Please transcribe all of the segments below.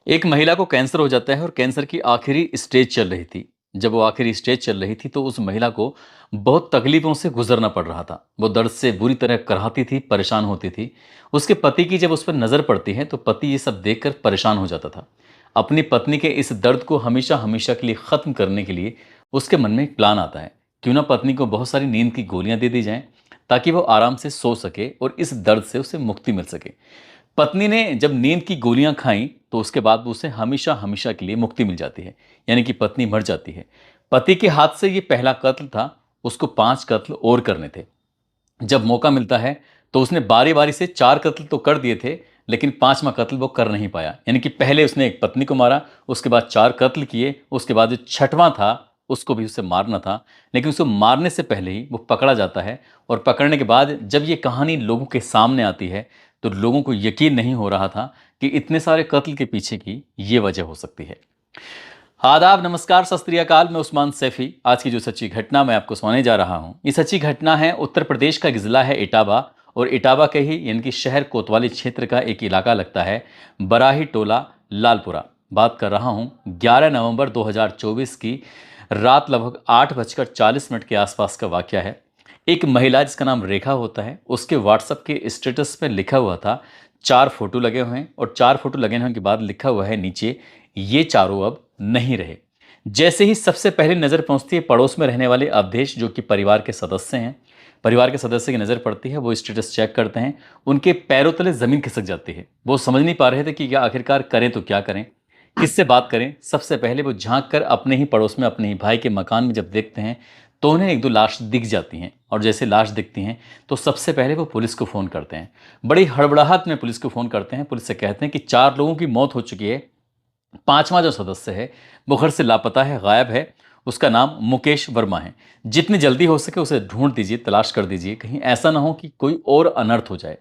एक महिला को कैंसर हो जाता है और कैंसर की आखिरी स्टेज चल रही थी। जब वो आखिरी स्टेज चल रही थी तो उस महिला को बहुत तकलीफ़ों से गुज़रना पड़ रहा था। वो दर्द से बुरी तरह कराहती थी, परेशान होती थी। उसके पति की जब उस पर नज़र पड़ती है तो पति ये सब देखकर परेशान हो जाता था। अपनी पत्नी के इस दर्द को हमेशा-हमेशा के लिए ख़त्म करने के लिए उसके मन में एक प्लान आता है। क्यों ना पत्नी को बहुत सारी नींद की गोलियाँ दे दी जाएँ ताकि वो आराम से सो सके और इस दर्द से उसे मुक्ति मिल सके। पत्नी ने जब नींद की गोलियां खाईं तो उसके बाद उसे हमेशा हमेशा के लिए मुक्ति मिल जाती है, यानी कि पत्नी मर जाती है। पति के हाथ से ये पहला कत्ल था। उसको 5 कत्ल और करने थे। जब मौका मिलता है तो उसने बारी बारी से 4 कत्ल तो कर दिए थे, लेकिन 5वां कत्ल वो कर नहीं पाया। यानी कि पहले उसने एक पत्नी को मारा, उसके बाद 4 कत्ल किए, उसके बाद जो छठवां था उसको भी उसे मारना था। लेकिन उसको मारने से पहले ही वो पकड़ा जाता है। और पकड़ने के बाद जब ये कहानी लोगों के सामने आती है तो लोगों को यकीन नहीं हो रहा था कि इतने सारे कत्ल के पीछे की ये वजह हो सकती है। आदाब, नमस्कार, सत श्री अकाल। मैं उस्मान सैफी। आज की जो सच्ची घटना मैं आपको सुनाने जा रहा हूँ, ये सच्ची घटना है उत्तर प्रदेश का एक जिला है इटावा। और इटावा के ही यानी कि शहर कोतवाली क्षेत्र का एक इलाका लगता है बराही टोला लालपुरा। बात कर रहा हूँ 11 नवंबर 2024 की रात लगभग 8:40 के आसपास का वाकया है। एक महिला जिसका नाम रेखा होता है, उसके व्हाट्सएप के स्टेटस पे लिखा हुआ था, 4 फोटो लगे हुए हैं और 4 फोटो लगे होने के बाद लिखा हुआ है नीचे, ये चारों अब नहीं रहे। जैसे ही सबसे पहले नज़र पहुंचती है पड़ोस में रहने वाले अवधेश, जो कि परिवार के सदस्य हैं। परिवार के सदस्य की नज़र पड़ती है, वो स्टेटस चेक करते हैं। उनके पैरों तले ज़मीन खिसक जाती है। वो समझ नहीं पा रहे थे कि क्या आखिरकार करें तो क्या करें, किससे बात करें। सबसे पहले वो झांक कर अपने ही पड़ोस में अपने ही भाई के मकान में जब देखते हैं तो उन्हें 1-2 लाश दिख जाती हैं। और जैसे लाश दिखती हैं तो सबसे पहले वो पुलिस को फ़ोन करते हैं। बड़ी हड़बड़ाहट में पुलिस को फ़ोन करते हैं। पुलिस से कहते हैं कि 4 लोगों की मौत हो चुकी है। 5वां जो सदस्य है वो घर से लापता है, गायब है। उसका नाम मुकेश वर्मा है। जितनी जल्दी हो सके उसे ढूंढ दीजिए, तलाश कर दीजिए, कहीं ऐसा ना हो कि कोई और अनर्थ हो जाए।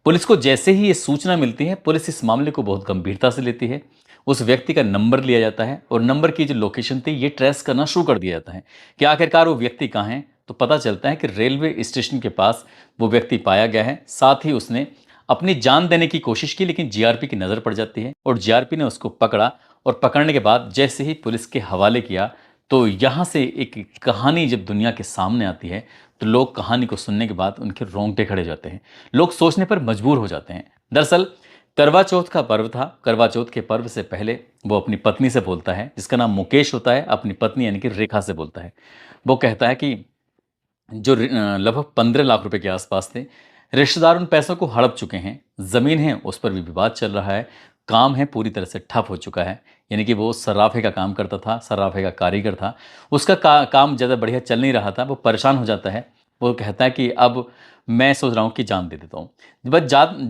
पुलिस को जैसे ही ये सूचना मिलती है, पुलिस इस मामले को बहुत गंभीरता से लेती है। उस व्यक्ति का नंबर लिया जाता है और नंबर की जो लोकेशन थी ये ट्रेस करना शुरू कर दिया जाता है कि आखिरकार वो व्यक्ति कहाँ है। तो पता चलता है कि रेलवे स्टेशन के पास वो व्यक्ति पाया गया है। साथ ही उसने अपनी जान देने की कोशिश की, लेकिन जीआरपी की नज़र पड़ जाती है और जीआरपी ने उसको पकड़ा। और पकड़ने के बाद जैसे ही पुलिस के हवाले किया तो यहाँ से एक कहानी जब दुनिया के सामने आती है तो लोग कहानी को सुनने के बाद उनके रोंगटे खड़े हो जाते हैं। लोग सोचने पर मजबूर हो जाते हैं। दरअसल करवा चौथ का पर्व था। करवा चौथ के पर्व से पहले वो अपनी पत्नी से बोलता है, जिसका नाम मुकेश होता है, अपनी पत्नी यानी कि रेखा से बोलता है। वो कहता है कि जो लगभग 15 लाख रुपए के आसपास थे, रिश्तेदार उन पैसों को हड़प चुके हैं। ज़मीन है उस पर भी विवाद चल रहा है। काम है पूरी तरह से ठप हो चुका है। यानी कि वो सर्राफे का काम करता था, सर्राफे का कारीगर था। उसका काम ज़्यादा बढ़िया चल नहीं रहा था। वो परेशान हो जाता है। वो कहता है कि अब मैं सोच रहा हूँ कि जान दे देता हूँ।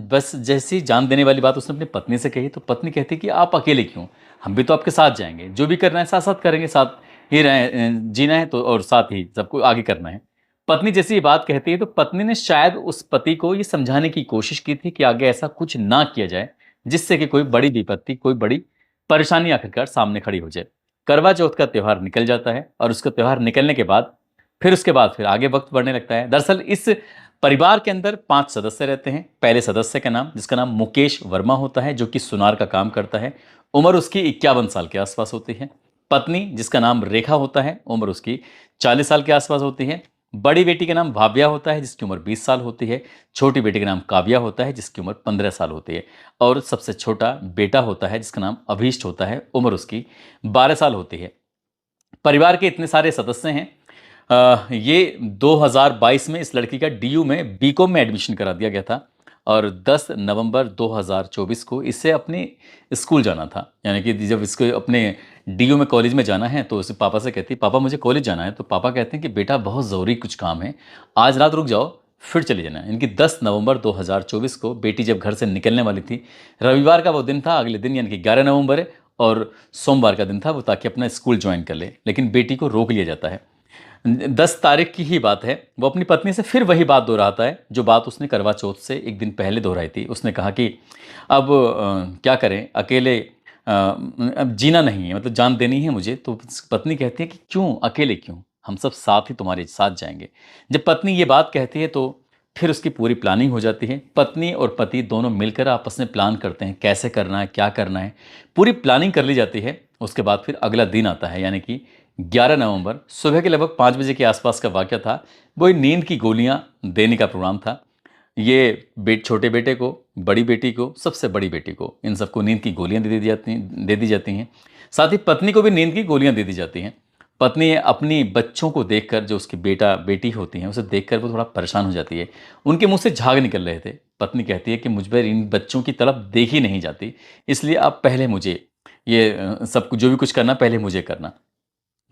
बस जैसी जान देने वाली बात उसने अपनी पत्नी से कही तो पत्नी कहती है कि आप अकेले क्यों, हम भी तो आपके साथ जाएंगे, जो भी करना है साथ साथ करेंगे, साथ ही रहे, जीना है तो और साथ ही सबको आगे करना है। पत्नी जैसी ये बात कहती है तो पत्नी ने शायद उस पति को ये समझाने की कोशिश की थी कि आगे ऐसा कुछ ना किया जाए जिससे कि कोई बड़ी विपत्ति, कोई बड़ी परेशानी आखिरकार सामने खड़ी हो जाए। करवा चौथ का त्यौहार निकल जाता है और उसका त्यौहार निकलने के बाद फिर आगे वक्त बढ़ने लगता है। दरअसल इस परिवार के अंदर 5 सदस्य रहते हैं। पहले सदस्य का नाम, जिसका नाम मुकेश वर्मा होता है, जो कि सुनार का काम करता है। उम्र उसकी 51 साल के आसपास होती है। पत्नी जिसका नाम रेखा होता है, उम्र उसकी 40 साल के आसपास होती है। बड़ी बेटी का नाम भाव्या होता है, जिसकी उम्र 20 साल होती है। छोटी बेटी का नाम काव्या होता है, जिसकी उम्र 15 साल होती है। और सबसे छोटा बेटा होता है जिसका नाम अभीष्ट होता है, उम्र उसकी 12 साल होती है। परिवार के इतने सारे सदस्य हैं। ये 2022 में इस लड़की का डीयू में बीकॉम में एडमिशन करा दिया गया था और 10 नवंबर 2024 को इसे अपने स्कूल जाना था। यानी कि जब इसको अपने डीयू में कॉलेज में जाना है तो उसे पापा से कहती है, पापा मुझे कॉलेज जाना है। तो पापा कहते हैं कि बेटा बहुत ज़रूरी कुछ काम है, आज रात रुक जाओ फिर चले जाना है। इनकी 10 नवंबर 2024 को बेटी जब घर से निकलने वाली थी, रविवार का वो दिन था, अगले दिन यानी कि 11 नवंबर है और सोमवार का दिन था वो, ताकि अपना स्कूल ज्वाइन कर ले, लेकिन बेटी को रोक लिया जाता है। 10 तारीख की ही बात है। वो अपनी पत्नी से फिर वही बात दोहराता है जो बात उसने करवा चौथ से एक दिन पहले दोहराई थी। उसने कहा कि अब क्या करें, अकेले अब जीना नहीं है, मतलब जान देनी है मुझे। तो पत्नी कहती है कि क्यों, अकेले क्यों, हम सब साथ ही तुम्हारे साथ जाएंगे। जब पत्नी ये बात कहती है तो फिर उसकी पूरी प्लानिंग हो जाती है। पत्नी और पति दोनों मिलकर आपस में प्लान करते हैं, कैसे करना है, क्या करना है। पूरी प्लानिंग कर ली जाती है। उसके बाद फिर अगला दिन आता है, यानी कि 11 नवंबर सुबह के लगभग 5 बजे के आसपास का वाक़या था। वो नींद की गोलियाँ देने का प्रोग्राम था। ये छोटे बेटे को, बड़ी बेटी को, सबसे बड़ी बेटी को, इन सबको नींद की गोलियाँ दे दी जाती हैं। साथ ही पत्नी को भी नींद की गोलियाँ दे दी जाती हैं। पत्नी अपनी बच्चों को देखकर, जो उसकी बेटी होती हैं, उसे देखकर वो थोड़ा परेशान हो जाती है। उनके मुँह से झाग निकल रहे थे। पत्नी कहती है कि मुझ पर इन बच्चों की तरफ देखी नहीं जाती, इसलिए आप पहले मुझे ये सब कुछ, जो भी कुछ करना पहले मुझे करना।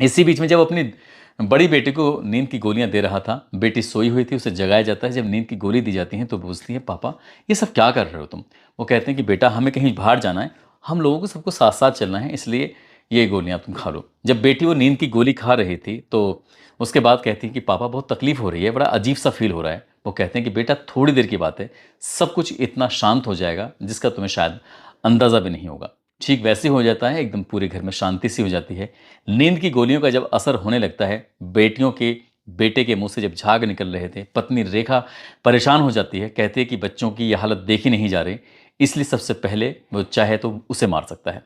इसी बीच में जब अपनी बड़ी बेटी को नींद की गोलियां दे रहा था, बेटी सोई हुई थी, उसे जगाया जाता है। जब नींद की गोली दी जाती है तो पूछती है, पापा ये सब क्या कर रहे हो तुम? वो कहते हैं कि बेटा, हमें कहीं बाहर जाना है, हम लोगों को सबको साथ साथ चलना है, इसलिए ये गोलियां तुम खा लो। जब बेटी वो नींद की गोली खा रही थी तो उसके बाद कहती है कि पापा बहुत तकलीफ हो रही है, बड़ा अजीब सा फील हो रहा है। वो कहते हैं कि बेटा, थोड़ी देर की बात है, सब कुछ इतना शांत हो जाएगा जिसका तुम्हें शायद अंदाज़ा भी नहीं होगा। ठीक वैसे ही हो जाता है, एकदम पूरे घर में शांति सी हो जाती है। नींद की गोलियों का जब असर होने लगता है, बेटे के मुंह से जब झाग निकल रहे थे, पत्नी रेखा परेशान हो जाती है। कहती है कि बच्चों की यह हालत देखी नहीं जा रही, इसलिए सबसे पहले वो चाहे तो उसे मार सकता है।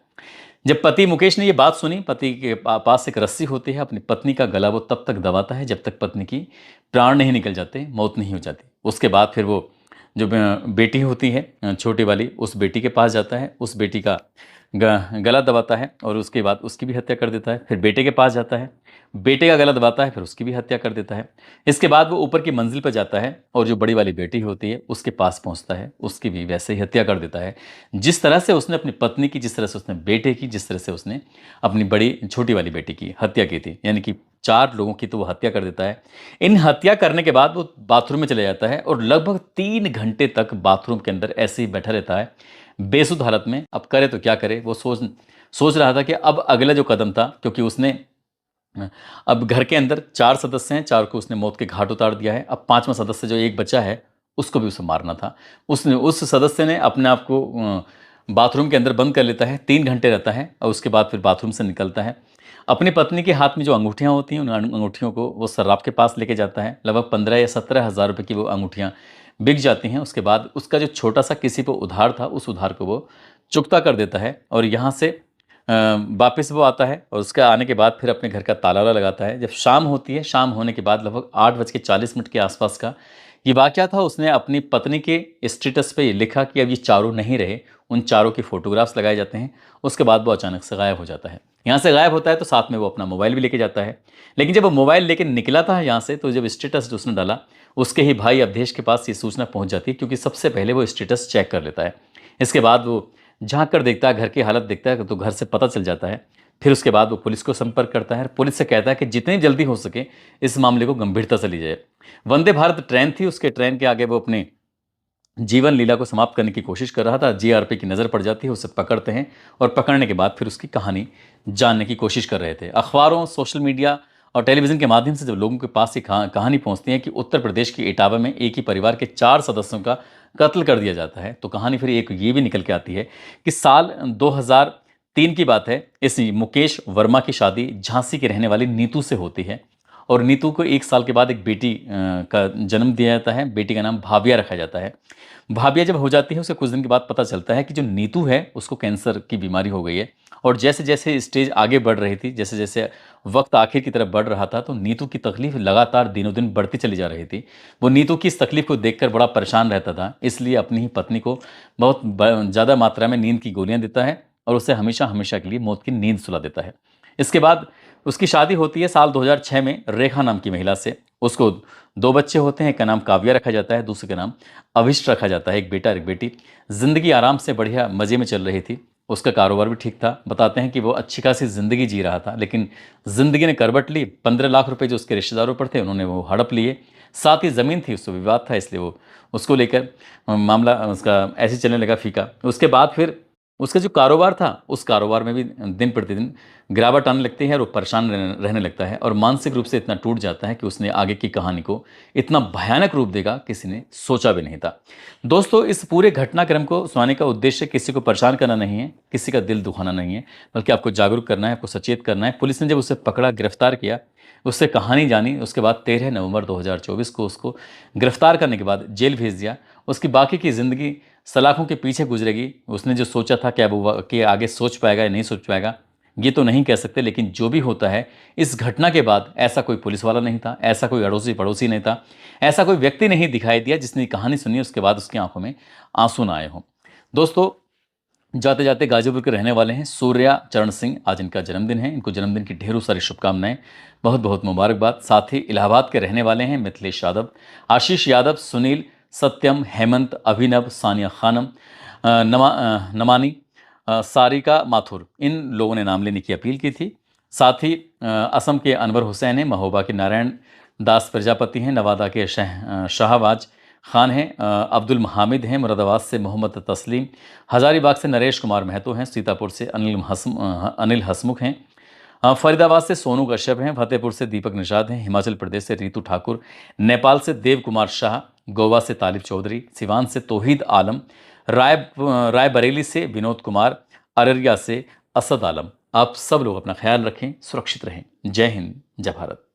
जब पति मुकेश ने ये बात सुनी, पति के पास एक रस्सी होती है, अपनी पत्नी का गला वो तब तक दबाता है जब तक पत्नी की प्राण नहीं निकल जाते, मौत नहीं हो जाती। उसके बाद फिर वो जो बेटी होती है छोटी वाली, उस बेटी के पास जाता है, उस बेटी का गला दबाता है और उसके बाद उसकी भी हत्या कर देता है। फिर बेटे के पास जाता है, बेटे का गला दबाता है, फिर उसकी भी हत्या कर देता है। इसके बाद वो ऊपर की मंजिल पर जाता है और जो बड़ी वाली बेटी होती है उसके पास पहुंचता है, उसकी भी वैसे ही हत्या कर देता है। जिस तरह से उसने अपनी पत्नी की, जिस तरह से उसने बेटे की, जिस तरह से उसने अपनी छोटी वाली बेटी की हत्या की थी, यानी कि 4 लोगों की तो वो हत्या कर देता है। इन हत्या करने के बाद वो बाथरूम में चले जाता है और लगभग 3 घंटे तक बाथरूम के अंदर ऐसे ही बैठा रहता है, बेसुध हालत में। अब करे तो क्या करे? वो सोच रहा था कि अब अगला जो कदम था, क्योंकि उसने अब घर के अंदर 4 सदस्य हैं, 4 को उसने मौत के घाट उतार दिया है। अब 5वां सदस्य जो एक बचा है, उसको भी उसे मारना था। उसने उस सदस्य ने अपने आप को बाथरूम के अंदर बंद कर लेता है, 3 घंटे रहता है और उसके बाद फिर बाथरूम से निकलता है। अपनी पत्नी के हाथ में जो अंगूठियाँ होती हैं, उन अंगूठियों को वो सर्राफ के पास लेके जाता है। लगभग 15 या 17 हज़ार रुपये की वो अंगूठियाँ बिक जाती हैं। उसके बाद उसका जो छोटा-सा किसी पे उधार था, उस उधार को वो चुकता कर देता है और यहाँ से वापस वो आता है और उसके आने के बाद फिर अपने घर का ताला-वाला लगाता है। जब शाम होती है, शाम होने के बाद लगभग 8:40 के आसपास का ये वाक़या था। उसने अपनी पत्नी के स्टेटस पे ये लिखा कि अब ये चारों नहीं रहे। उन चारों की फ़ोटोग्राफ्स लगाए जाते हैं। उसके बाद वो अचानक से गायब हो जाता है। यहाँ से गायब होता है तो साथ में वो अपना मोबाइल भी लेके जाता है। लेकिन जब वो मोबाइल लेके निकला था यहाँ से, तो जब स्टेटस जो उसने डाला, उसके ही भाई अवधेश के पास ये सूचना पहुँच जाती है, क्योंकि सबसे पहले वो स्टेटस चेक कर लेता है। इसके बाद वो झाँक कर देखता है, घर की हालत देखता है तो घर से पता चल जाता है। फिर उसके बाद वो पुलिस को संपर्क करता है। पुलिस से कहता है कि जितनी जल्दी हो सके इस मामले को गंभीरता से ली जाए। वंदे भारत ट्रेन थी, उसके ट्रेन के आगे वो अपनी जीवन लीला को समाप्त करने की कोशिश कर रहा था। जीआरपी की नज़र पड़ जाती है, उसे पकड़ते हैं और पकड़ने के बाद फिर उसकी कहानी जानने की कोशिश कर रहे थे। अखबारों, सोशल मीडिया और टेलीविज़न के माध्यम से जब लोगों के पास ये कहानी पहुंचती है कि उत्तर प्रदेश के इटावा में एक ही परिवार के 4 सदस्यों का कत्ल कर दिया जाता है, तो कहानी फिर एक ये भी निकल के आती है कि साल 2003 की बात है। इस मुकेश वर्मा की शादी झांसी की रहने वाली नीतू से होती है और नीतू को 1 साल के बाद एक बेटी का जन्म दिया जाता है। बेटी का नाम भाविया रखा जाता है। भाभिया जब हो जाती है, उसे कुछ दिन के बाद पता चलता है कि जो नीतू है उसको कैंसर की बीमारी हो गई है। और जैसे जैसे स्टेज आगे बढ़ रही थी, जैसे जैसे वक्त आखिर की तरफ बढ़ रहा था, तो नीतू की तकलीफ लगातार दिनों दिन बढ़ती चली जा रही थी। वो नीतू की इस तकलीफ को देखकर बड़ा परेशान रहता था, इसलिए अपनी ही पत्नी को बहुत ज़्यादा मात्रा में नींद की गोलियां देता है और उसे हमेशा हमेशा के लिए मौत की नींद सुला देता है। इसके बाद उसकी शादी होती है साल 2006 में रेखा नाम की महिला से। उसको 2 बच्चे होते हैं, एक का नाम काव्या रखा जाता है, दूसरे का नाम अभिष्ट रखा जाता है, एक बेटा और एक बेटी। ज़िंदगी आराम से बढ़िया मज़े में चल रही थी। उसका कारोबार भी ठीक था। बताते हैं कि वो अच्छी खासी ज़िंदगी जी रहा था, लेकिन ज़िंदगी ने करवट ली। 15 लाख रुपए जो उसके रिश्तेदारों पर थे, उन्होंने वो हड़प लिए। साथ ही ज़मीन थी, उससे विवाद था, इसलिए वो उसको लेकर मामला उसका ऐसे ही चलने लगा फीका। उसके बाद फिर उसका जो कारोबार था, उस कारोबार में भी दिन प्रतिदिन गिरावट आने लगती है और वो परेशान रहने लगता है और मानसिक रूप से इतना टूट जाता है कि उसने आगे की कहानी को इतना भयानक रूप देगा किसी ने सोचा भी नहीं था। दोस्तों, इस पूरे घटनाक्रम को सुनाने का उद्देश्य किसी को परेशान करना नहीं है, किसी का दिल दुखाना नहीं है, बल्कि आपको जागरूक करना है, आपको सचेत करना है। पुलिस ने जब उसे पकड़ा, गिरफ्तार किया, उससे कहानी जानी, उसके बाद 13 नवंबर 2024 को उसको गिरफ्तार करने के बाद जेल भेज दिया। उसकी बाकी की ज़िंदगी सलाखों के पीछे गुजरेगी। उसने जो सोचा था कि अब वो कि आगे सोच पाएगा या नहीं सोच पाएगा, ये तो नहीं कह सकते, लेकिन जो भी होता है, इस घटना के बाद ऐसा कोई पुलिस वाला नहीं था, ऐसा कोई अड़ोसी पड़ोसी नहीं था, ऐसा कोई व्यक्ति नहीं दिखाई दिया जिसने कहानी सुनी उसके बाद उसकी आंखों में आंसू ना आए हों। दोस्तों, जाते जाते गाजीपुर के रहने वाले हैं सूर्या चरण सिंह, आज इनका जन्मदिन है। इनको जन्मदिन की ढेरों सारी शुभकामनाएं, बहुत बहुत मुबारकबाद। साथ ही इलाहाबाद के रहने वाले हैं मिथिलेश यादव, आशीष यादव, सुनील, सत्यम, हेमंत, अभिनव, सानिया खानम, नमानी, सारिका माथुर, इन लोगों ने नाम लेने की अपील की थी। साथ ही असम के अनवर हुसैन हैं, महोबा के नारायण दास प्रजापति हैं, नवादा के शाहबाज खान हैं, अब्दुल हामिद हैं, मुरादाबाद से मोहम्मद तस्लीम, हजारीबाग से नरेश कुमार महतो हैं, सीतापुर से अनिल हसमुख हैं, फरीदाबाद से सोनू कश्यप हैं, फतेहपुर से दीपक निषाद हैं, हिमाचल प्रदेश से रितु ठाकुर, नेपाल से देव कुमार शाह, गोवा से तालिब चौधरी, सिवान से तौहीद आलम, रायबरेली से विनोद कुमार, अररिया से असद आलम। आप सब लोग अपना ख्याल रखें, सुरक्षित रहें। जय हिंद, जय भारत।